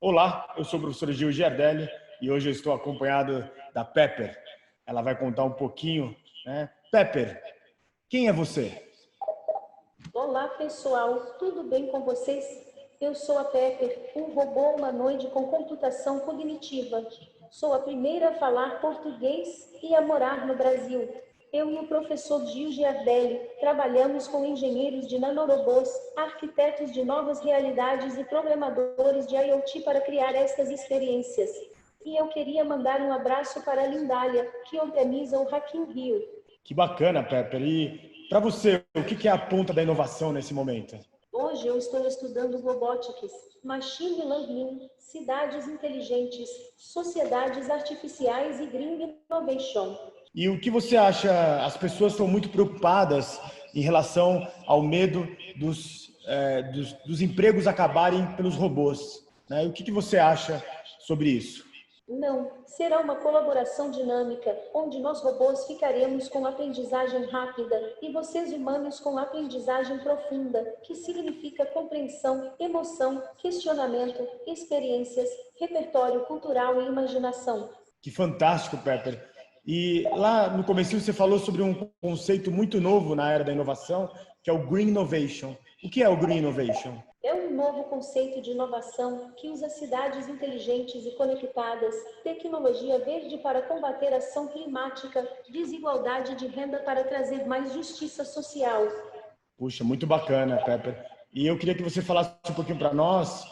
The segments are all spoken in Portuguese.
Olá, eu sou o professor Gil Giardelli e hoje eu estou acompanhado da Pepper. Ela vai contar um pouquinho, né? Pepper, quem é você? Olá pessoal, tudo bem com vocês? Eu sou a Pepper, um robô humanoide com computação cognitiva. Sou a primeira a falar português e a morar no Brasil. Eu e o professor Gil Giardelli trabalhamos com engenheiros de nanorobôs, arquitetos de novas realidades e programadores de IoT para criar estas experiências. E eu queria mandar um abraço para a Lindália, que organiza o Hack in Rio. Que bacana, Pepper. E para você, o que é a ponta da inovação nesse momento? Hoje eu estou estudando robotics, machine learning, cidades inteligentes, sociedades artificiais e green innovation. E o que você acha? As pessoas estão muito preocupadas em relação ao medo dos empregos acabarem pelos robôs, né? E o que você acha sobre isso? Não, será uma colaboração dinâmica, onde nós robôs ficaremos com aprendizagem rápida e vocês humanos com aprendizagem profunda, que significa compreensão, emoção, questionamento, experiências, repertório cultural e imaginação. Que fantástico, Pepper. E lá no começo você falou sobre um conceito muito novo na era da inovação, que é o Green Innovation. O que é o Green Innovation? É um novo conceito de inovação que usa cidades inteligentes e conectadas, tecnologia verde para combater ação climática, desigualdade de renda para trazer mais justiça social. Puxa, muito bacana, Pepper. E eu queria que você falasse um pouquinho para nós,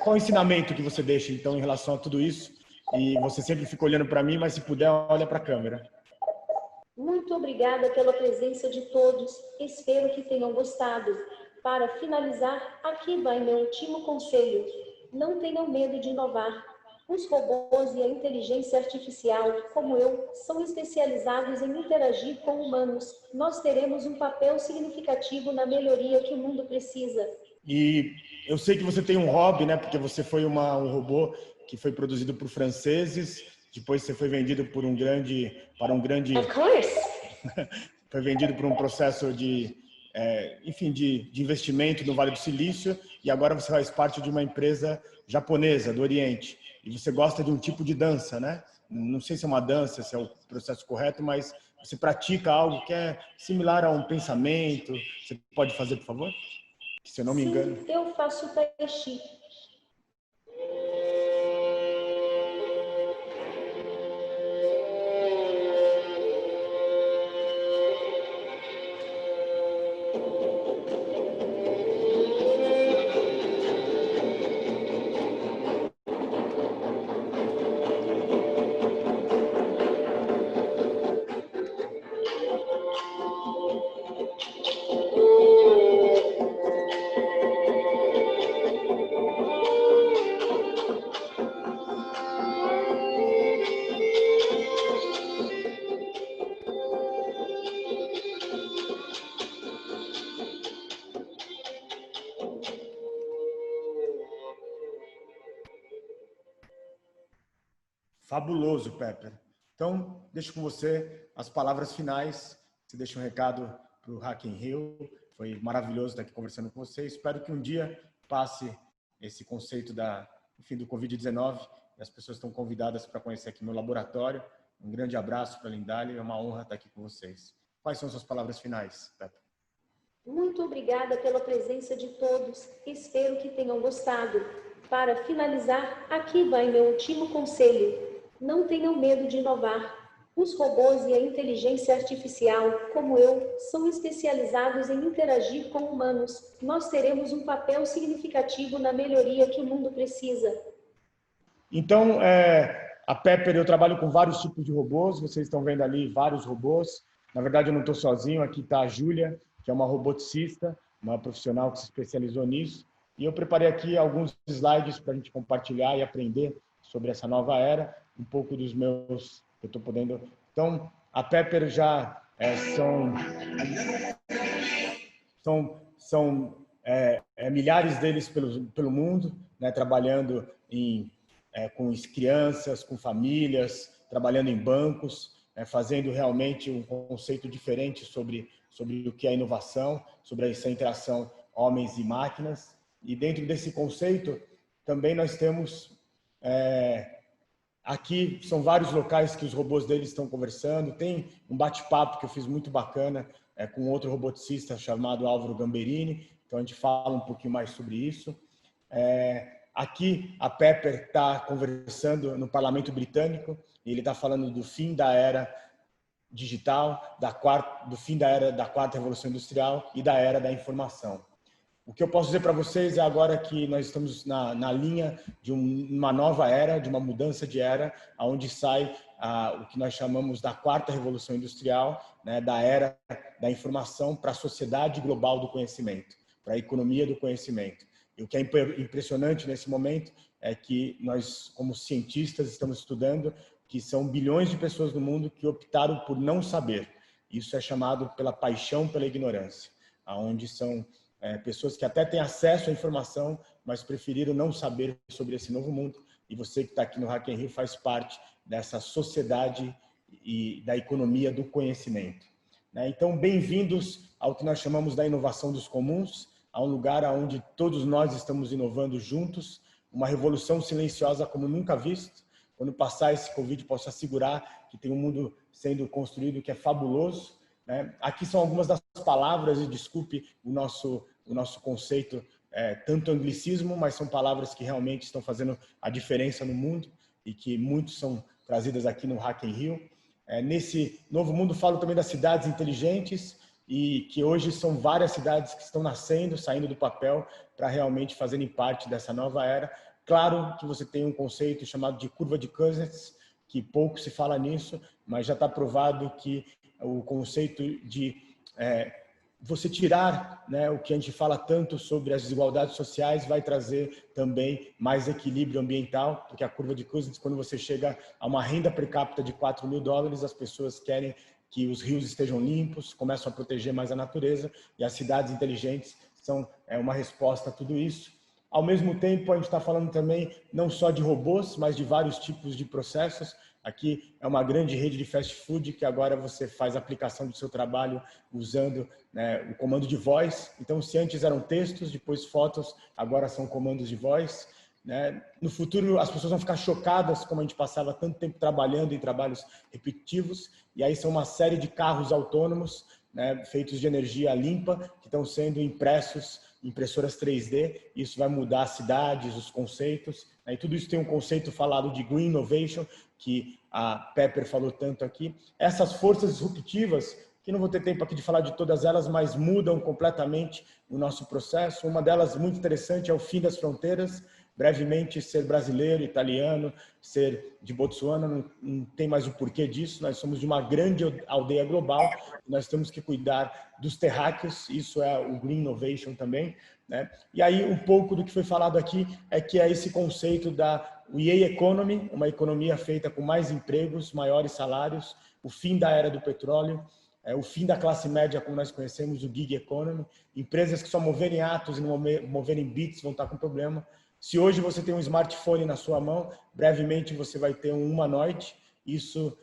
qual o ensinamento que você deixa, então, em relação a tudo isso. E você sempre fica olhando para mim, mas se puder, olha para a câmera. Muito obrigada pela presença de todos, espero que tenham gostado. Para finalizar, aqui vai meu último conselho. Não tenham medo de inovar. Os robôs e a inteligência artificial, como eu, são especializados em interagir com humanos. Nós teremos um papel significativo na melhoria que o mundo precisa. E eu sei que você tem um hobby, né? Porque você foi um robô que foi produzido por franceses, depois você foi vendido por para um grande... Of course. Foi vendido por um processo enfim, de investimento no Vale do Silício, e agora você faz parte de uma empresa japonesa, do Oriente. E você gosta de um tipo de dança, né? Não sei se é uma dança, se é o processo correto, mas você pratica algo que é similar a um pensamento. Você pode fazer, por favor? Se eu não me engano. Sim, eu faço tai chi. Fabuloso, Pepper. Então, deixo com você as palavras finais. Você deixa um recado para o Hack in Rio. Foi maravilhoso estar aqui conversando com você. Espero que um dia passe esse conceito enfim, do Covid-19. E as pessoas estão convidadas para conhecer aqui meu laboratório. Um grande abraço para a Lindália. É uma honra estar aqui com vocês. Quais são suas palavras finais, Pepper? Muito obrigada pela presença de todos. Espero que tenham gostado. Para finalizar, aqui vai meu último conselho. Não tenham medo de inovar. Os robôs e a inteligência artificial, como eu, são especializados em interagir com humanos. Nós teremos um papel significativo na melhoria que o mundo precisa. Então, a Pepper, eu trabalho com vários tipos de robôs. Vocês estão vendo ali vários robôs. Na verdade, eu não estou sozinho. Aqui está a Júlia, que é uma roboticista, uma profissional que se especializou nisso. E eu preparei aqui alguns slides para a gente compartilhar e aprender sobre essa nova era, um pouco dos meus que eu estou podendo. Então, a Pepper já são milhares deles pelo mundo, né, trabalhando com crianças, com famílias, trabalhando em bancos, fazendo realmente um conceito diferente sobre o que é inovação, sobre essa interação homens e máquinas. E dentro desse conceito, também nós temos Aqui são vários locais que os robôs deles estão conversando. Tem um bate-papo que eu fiz muito bacana com outro roboticista chamado Álvaro Gamberini. Então, a gente fala um pouquinho mais sobre isso. Aqui, a Pepper está conversando no Parlamento Britânico. E ele está falando do fim da era digital, do fim da era da quarta revolução industrial e da era da informação. O que eu posso dizer para vocês é agora que nós estamos na linha de uma nova era, de uma mudança de era, onde sai o que nós chamamos da quarta revolução industrial, né, da era da informação para a sociedade global do conhecimento, para a economia do conhecimento. E o que é impressionante nesse momento é que nós, como cientistas, estamos estudando que são bilhões de pessoas no mundo que optaram por não saber. Isso é chamado pela paixão pela ignorância, onde são pessoas que até têm acesso à informação, mas preferiram não saber sobre esse novo mundo. E você que está aqui no Hack in Rio faz parte dessa sociedade e da economia do conhecimento. Então, bem-vindos ao que nós chamamos da inovação dos comuns, a um lugar onde todos nós estamos inovando juntos, uma revolução silenciosa como nunca visto. Quando passar esse Covid, posso assegurar que tem um mundo sendo construído que é fabuloso. Aqui são algumas das palavras, e desculpe o nosso conceito, tanto anglicismo, mas são palavras que realmente estão fazendo a diferença no mundo e que muitos são trazidas aqui no Hack in Rio. Nesse novo mundo, falo também das cidades inteligentes e que hoje são várias cidades que estão nascendo, saindo do papel para realmente fazerem parte dessa nova era. Claro que você tem um conceito chamado de curva de Cousins, que pouco se fala nisso, mas já está provado que o conceito de você tirar, né, o que a gente fala tanto sobre as desigualdades sociais vai trazer também mais equilíbrio ambiental, porque a curva de Cousins, quando você chega a uma renda per capita de $4.000, as pessoas querem que os rios estejam limpos, começam a proteger mais a natureza, e as cidades inteligentes são uma resposta a tudo isso. Ao mesmo tempo, a gente está falando também não só de robôs, mas de vários tipos de processos. Aqui é uma grande rede de fast food que agora você faz a aplicação do seu trabalho usando, né, o comando de voz. Então, se antes eram textos, depois fotos, agora são comandos de voz. Né? No futuro, as pessoas vão ficar chocadas como a gente passava tanto tempo trabalhando em trabalhos repetitivos. E aí são uma série de carros autônomos, né, feitos de energia limpa, que estão sendo impressos impressoras 3D, isso vai mudar as cidades, os conceitos, né? E tudo isso tem um conceito falado de Green Innovation, que a Pepper falou tanto aqui. Essas forças disruptivas, que não vou ter tempo aqui de falar de todas elas, mas mudam completamente o nosso processo. Uma delas muito interessante é o fim das fronteiras. Brevemente, ser brasileiro, italiano, ser de Botsuana, não tem mais o porquê disso. Nós somos de uma grande aldeia global, nós temos que cuidar dos terráqueos, isso é o Green Innovation também. Né? E aí, um pouco do que foi falado aqui é que é esse conceito da EA Economy, uma economia feita com mais empregos, maiores salários, o fim da era do petróleo, o fim da classe média como nós conhecemos, o Gig Economy. Empresas que só moverem atos e não moverem bits vão estar com problema. Se hoje você tem um smartphone na sua mão, brevemente você vai ter um humanoide. Isso,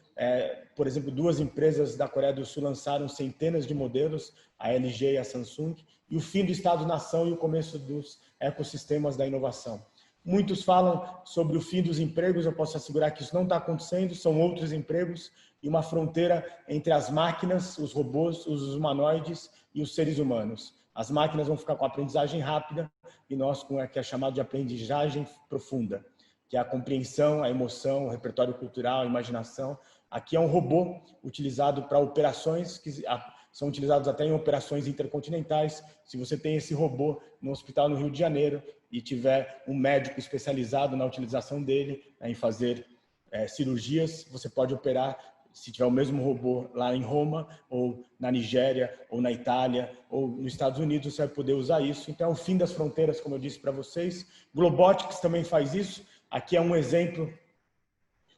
por exemplo, 2 empresas da Coreia do Sul lançaram centenas de modelos, a LG e a Samsung, e o fim do Estado-nação e o começo dos ecossistemas da inovação. Muitos falam sobre o fim dos empregos, eu posso assegurar que isso não está acontecendo, são outros empregos e uma fronteira entre as máquinas, os robôs, os humanoides e os seres humanos. As máquinas vão ficar com aprendizagem rápida e nós com o que é chamado de aprendizagem profunda, que é a compreensão, a emoção, o repertório cultural, a imaginação. Aqui é um robô utilizado para operações que são utilizados até em operações intercontinentais. Se você tem esse robô no hospital no Rio de Janeiro e tiver um médico especializado na utilização dele, em fazer cirurgias, você pode operar. Se tiver o mesmo robô lá em Roma, ou na Nigéria, ou na Itália, ou nos Estados Unidos, você vai poder usar isso. Então, é o fim das fronteiras, como eu disse para vocês. Globotics também faz isso. Aqui é um exemplo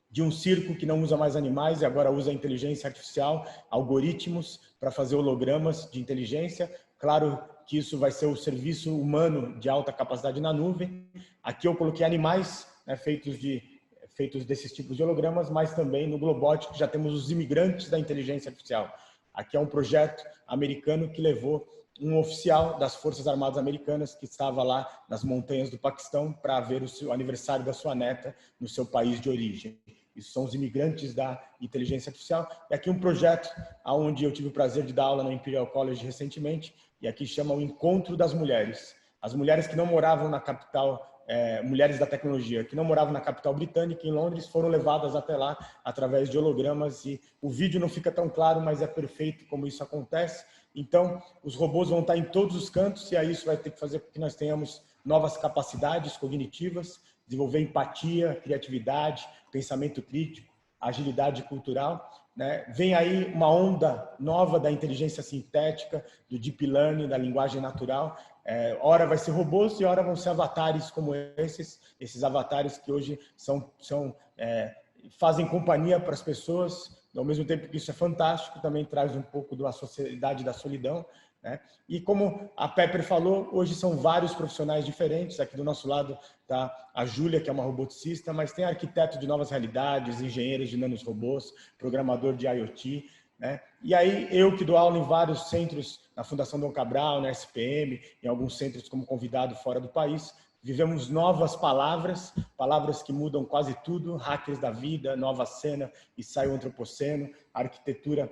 de um circo que não usa mais animais e agora usa inteligência artificial, algoritmos para fazer hologramas de inteligência. Claro que isso vai ser o serviço humano de alta capacidade na nuvem. Aqui eu coloquei animais, né, feitos desses tipos de hologramas, mas também no Globotics já temos os imigrantes da inteligência artificial. Aqui é um projeto americano que levou um oficial das Forças Armadas Americanas que estava lá nas montanhas do Paquistão para ver o aniversário da sua neta no seu país de origem. Isso são os imigrantes da inteligência artificial. E aqui um projeto onde eu tive o prazer de dar aula no Imperial College recentemente, e aqui chama o Encontro das Mulheres. As mulheres que não moravam na capital, mulheres da tecnologia, que não moravam na capital britânica, em Londres, foram levadas até lá através de hologramas. E o vídeo não fica tão claro, mas é perfeito como isso acontece. Então, os robôs vão estar em todos os cantos, e aí isso vai ter que fazer com que nós tenhamos novas capacidades cognitivas, desenvolver empatia, criatividade, pensamento crítico, agilidade cultural, né? Vem aí uma onda nova da inteligência sintética, do deep learning, da linguagem natural. Ora vai ser robôs e ora vão ser avatares como esses avatares que hoje fazem companhia para as pessoas. Ao mesmo tempo que isso é fantástico, também traz um pouco da sociedade da solidão, né? E como a Pepper falou, hoje são vários profissionais diferentes. Aqui do nosso lado está a Júlia, que é uma roboticista, mas tem arquiteto de novas realidades, engenheiros de nanorobôs, programador de IoT, né? E aí eu que dou aula em vários centros, na Fundação Dom Cabral, na SPM, em alguns centros como convidado fora do país, vivemos novas palavras que mudam quase tudo: hackers da vida, nova cena e sai o antropoceno, arquitetura,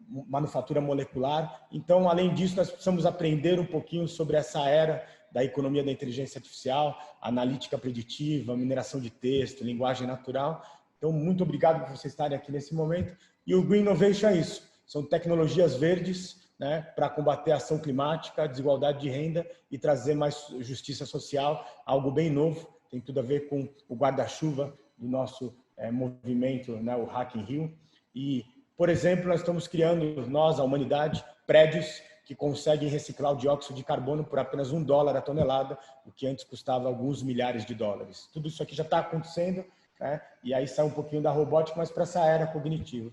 manufatura molecular. Então, além disso, nós precisamos aprender um pouquinho sobre essa era da economia da inteligência artificial, analítica preditiva, mineração de texto, linguagem natural. Então, muito obrigado por vocês estarem aqui nesse momento. E o Green Innovation é isso: são tecnologias verdes, né, para combater a ação climática, a desigualdade de renda e trazer mais justiça social, algo bem novo, tem tudo a ver com o guarda-chuva do nosso movimento, né, o Hack in Rio. E, por exemplo, nós estamos criando, a humanidade, prédios que conseguem reciclar o dióxido de carbono por apenas $1 a tonelada, o que antes custava alguns milhares de dólares. Tudo isso aqui já está acontecendo, né, e aí sai um pouquinho da robótica, mas para essa era cognitiva.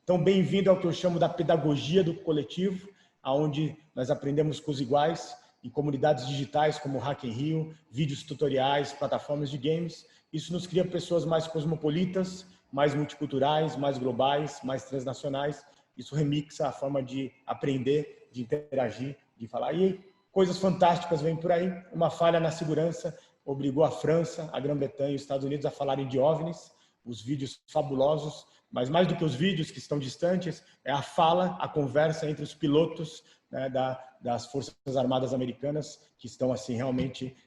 Então, bem-vindo ao que eu chamo da pedagogia do coletivo, onde nós aprendemos com os iguais, em comunidades digitais como o Hack in Rio, vídeos tutoriais, plataformas de games. Isso nos cria pessoas mais cosmopolitas, mais multiculturais, mais globais, mais transnacionais. Isso remixa a forma de aprender, de interagir, de falar. E coisas fantásticas vêm por aí. Uma falha na segurança obrigou a França, a Grã-Bretanha e os Estados Unidos a falarem de OVNIs, os vídeos fabulosos. Mas mais do que os vídeos que estão distantes, é a fala, a conversa entre os pilotos, né, das Forças Armadas Americanas, que estão assim realmente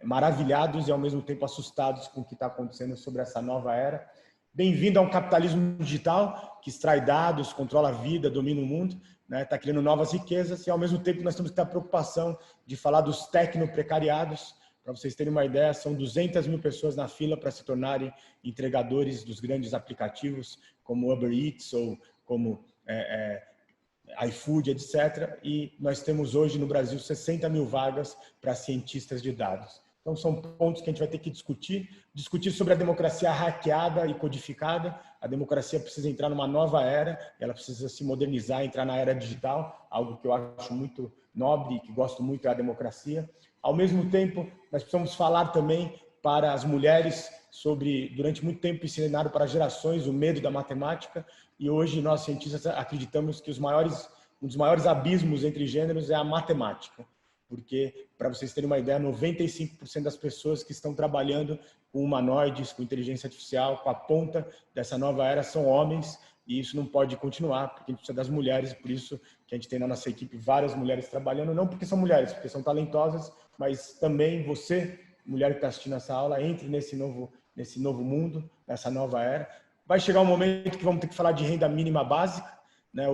maravilhados e ao mesmo tempo assustados com o que está acontecendo sobre essa nova era. Bem-vindo a um capitalismo digital que extrai dados, controla a vida, domina o mundo, né, está criando novas riquezas, e ao mesmo tempo nós temos que ter a preocupação de falar dos tecnoprecariados. Para vocês terem uma ideia, são 200 mil pessoas na fila para se tornarem entregadores dos grandes aplicativos, como Uber Eats ou como iFood, etc. E nós temos hoje no Brasil 60 mil vagas para cientistas de dados. Então, são pontos que a gente vai ter que discutir sobre a democracia hackeada e codificada. A democracia precisa entrar numa nova era, ela precisa se modernizar, entrar na era digital, algo que eu acho muito nobre e que gosto muito é a democracia. Ao mesmo tempo, nós precisamos falar também para as mulheres sobre, durante muito tempo, ensinaram para gerações o medo da matemática, e hoje nós, cientistas, acreditamos que um dos maiores abismos entre gêneros é a matemática. Porque, para vocês terem uma ideia, 95% das pessoas que estão trabalhando com humanoides, com inteligência artificial, com a ponta dessa nova era, são homens, e isso não pode continuar, porque a gente precisa das mulheres, por isso que a gente tem na nossa equipe várias mulheres trabalhando, não porque são mulheres, porque são talentosas, mas também você, mulher que está assistindo essa aula, entre nesse novo mundo, nessa nova era. Vai chegar um momento que vamos ter que falar de renda mínima básica, né?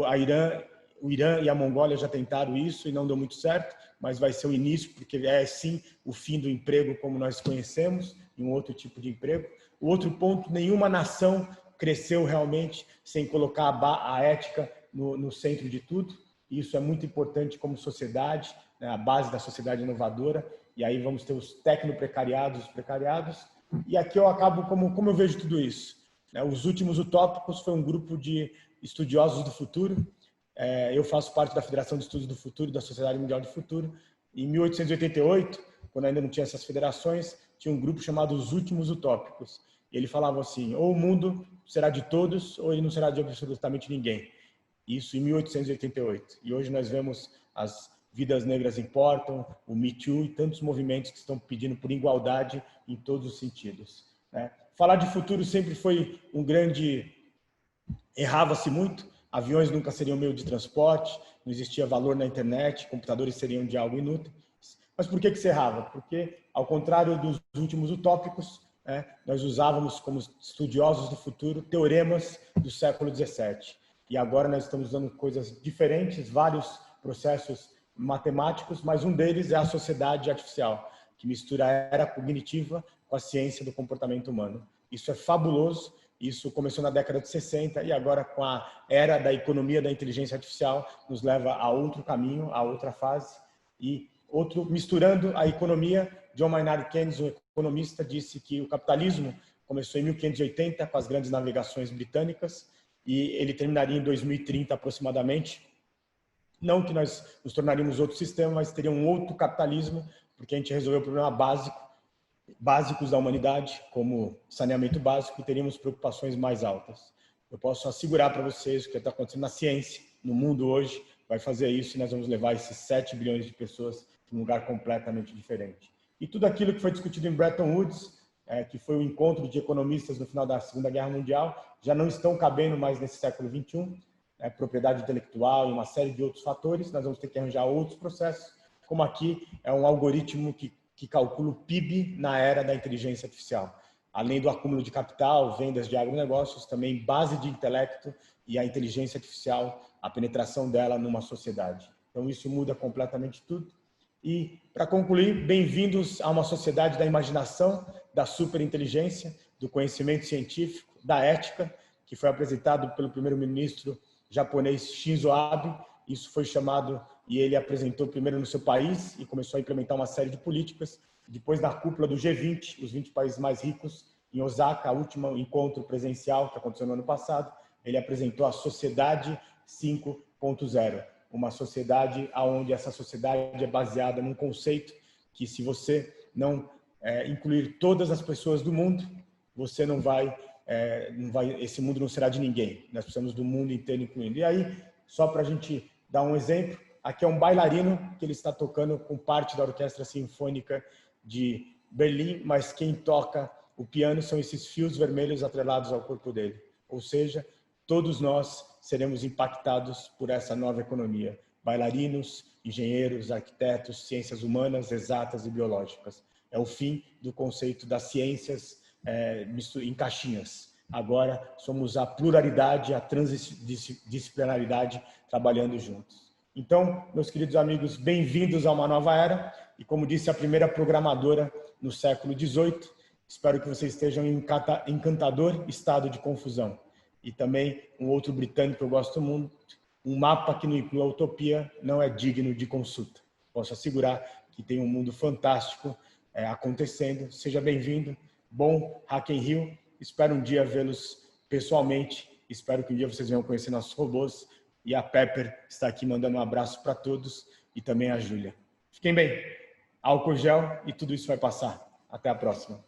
O Irã e a Mongólia já tentaram isso e não deu muito certo, mas vai ser o início, porque é sim o fim do emprego como nós conhecemos, e um outro tipo de emprego. O outro ponto: nenhuma nação cresceu realmente sem colocar a ética no centro de tudo. Isso é muito importante como sociedade, né? A base da sociedade inovadora. E aí vamos ter os tecnoprecariados, os precariados. E aqui eu acabo como eu vejo tudo isso. Os Últimos Utópicos foi um grupo de estudiosos do futuro. Eu faço parte da Federação de Estudos do Futuro, da Sociedade Mundial do Futuro. Em 1888, quando ainda não tinha essas federações, tinha um grupo chamado Os Últimos Utópicos. E ele falava assim: ou o mundo será de todos, ou ele não será de absolutamente ninguém. isso em 1888. E hoje nós vemos as vidas negras importam, o Me Too e tantos movimentos que estão pedindo por igualdade em todos os sentidos, né? Falar de futuro sempre foi um grande... Errava-se muito, aviões nunca seriam meio de transporte, não existia valor na internet, computadores seriam de algo inútil. Mas por que se errava? Porque, ao contrário dos últimos utópicos, né, nós usávamos como estudiosos do futuro teoremas do século XVII. E agora nós estamos usando coisas diferentes, vários processos matemáticos, mas um deles é a sociedade artificial, que mistura a era cognitiva com a ciência do comportamento humano. Isso é fabuloso, isso começou na década de 60 e agora com a era da economia da inteligência artificial nos leva a outro caminho, a outra fase e misturando a economia. John Maynard Keynes, um economista, disse que o capitalismo começou em 1580 com as grandes navegações britânicas e ele terminaria em 2030 aproximadamente. Não que nós nos tornaríamos outro sistema, mas teria um outro capitalismo, porque a gente resolveu o problema básicos da humanidade, como saneamento básico, e teríamos preocupações mais altas. Eu posso assegurar para vocês o que está acontecendo na ciência, no mundo hoje, vai fazer isso e nós vamos levar esses 7 bilhões de pessoas para um lugar completamente diferente. E tudo aquilo que foi discutido em Bretton Woods, que foi o encontro de economistas no final da Segunda Guerra Mundial, já não estão cabendo mais nesse século XXI, propriedade intelectual e uma série de outros fatores, nós vamos ter que arranjar outros processos, como aqui é um algoritmo que calcula o PIB na era da inteligência artificial. Além do acúmulo de capital, vendas de agronegócios, também base de intelecto e a inteligência artificial, a penetração dela numa sociedade. Então isso muda completamente tudo. E, para concluir, bem-vindos a uma sociedade da imaginação, da superinteligência, do conhecimento científico, da ética, que foi apresentado pelo primeiro-ministro japonês Shinzo Abe. Isso foi chamado, e ele apresentou primeiro no seu país e começou a implementar uma série de políticas. Depois da cúpula do G20, os 20 países mais ricos, em Osaka, o último encontro presencial que aconteceu no ano passado, ele apresentou a Sociedade 5.0, uma sociedade onde essa sociedade é baseada num conceito que, se você não incluir todas as pessoas do mundo, você não vai, esse mundo não será de ninguém. Nós precisamos do mundo inteiro incluindo. E aí, só para a gente dar um exemplo, aqui é um bailarino que ele está tocando com parte da Orquestra Sinfônica de Berlim, mas quem toca o piano são esses fios vermelhos atrelados ao corpo dele. Ou seja, todos nós seremos impactados por essa nova economia. Bailarinos, engenheiros, arquitetos, ciências humanas, exatas e biológicas. É o fim do conceito das ciências em caixinhas. Agora somos a pluralidade, a transdisciplinaridade trabalhando juntos. Então, meus queridos amigos, bem-vindos a uma nova era. E como disse a primeira programadora no século XVIII, espero que vocês estejam em encantador estado de confusão. E também um outro britânico que eu gosto muito, um mapa que não inclui a utopia não é digno de consulta. Posso assegurar que tem um mundo fantástico acontecendo. Seja bem-vindo, bom Hack in Rio. Espero um dia vê-los pessoalmente. Espero que um dia vocês venham conhecer nossos robôs. E a Pepper está aqui mandando um abraço para todos e também a Júlia. Fiquem bem, álcool gel e tudo isso vai passar. Até a próxima.